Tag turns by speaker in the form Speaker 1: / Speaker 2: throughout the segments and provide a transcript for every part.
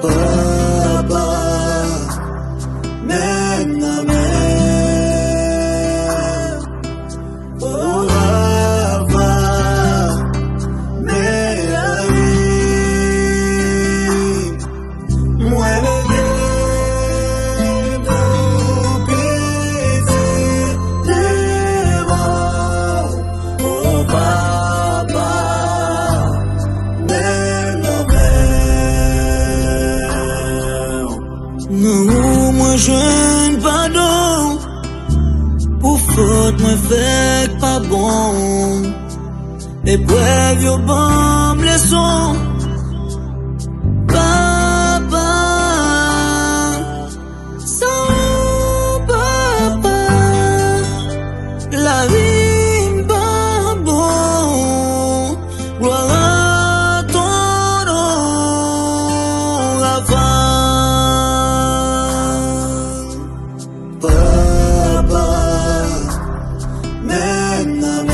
Speaker 1: Papa, maintenant, pour avoir mes amis, moi le pour pisser devant, oh papa, non, moi je pardon pour faute moi fait pas bon. Épreuve yo bon leçon. Papa, sans papa, la vie pas bon. Gloire à ton nom, la Papa, maintenant,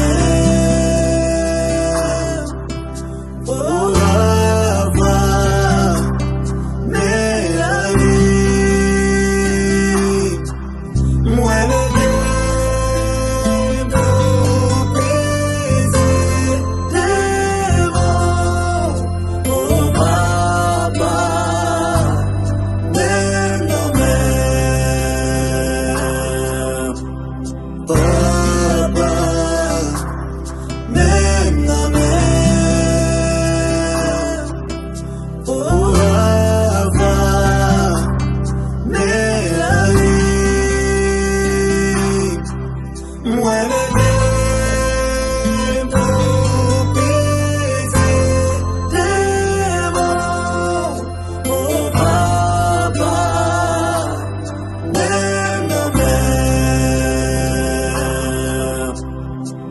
Speaker 1: pour avoir mes amis, moi le pour pisser devant, oh papa, maintenant, Papa, maintenant, pour avoir mes amis, moi le pour pisser devant, oh papa,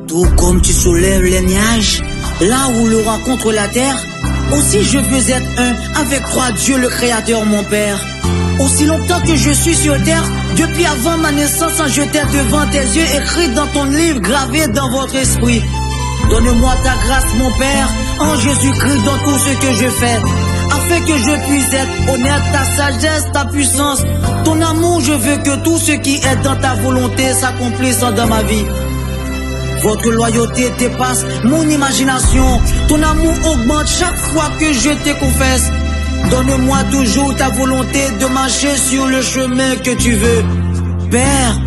Speaker 1: tout comme tu soulèves les nuages, là où le rencontre la terre, aussi je veux être un avec toi, Dieu le Créateur, mon Père. Aussi longtemps que je suis sur terre, depuis avant ma naissance, je t'ai devant tes yeux, écrit dans ton livre, gravé dans votre esprit. Donne-moi ta grâce, mon Père, en Jésus-Christ dans tout ce que je fais, afin que je puisse être honnête, ta sagesse, ta puissance, ton amour, je veux que tout ce qui est dans ta volonté s'accomplisse dans ma vie. Votre loyauté dépasse mon imagination. Ton amour augmente chaque fois que je te confesse. Donne-moi toujours ta volonté de marcher sur le chemin que tu veux. Père,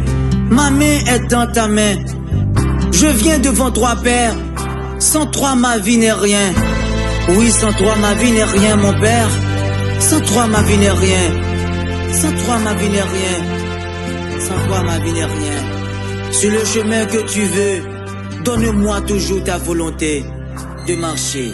Speaker 1: ma main est dans ta main. Je viens devant toi, Père. Sans toi, ma vie n'est rien. Oui, sans toi, ma vie n'est rien, mon Père. Sans toi, ma vie n'est rien. Sans toi, ma vie n'est rien. Sans toi, ma vie n'est rien. Sur le chemin que tu veux, donne-moi toujours ta volonté de marcher.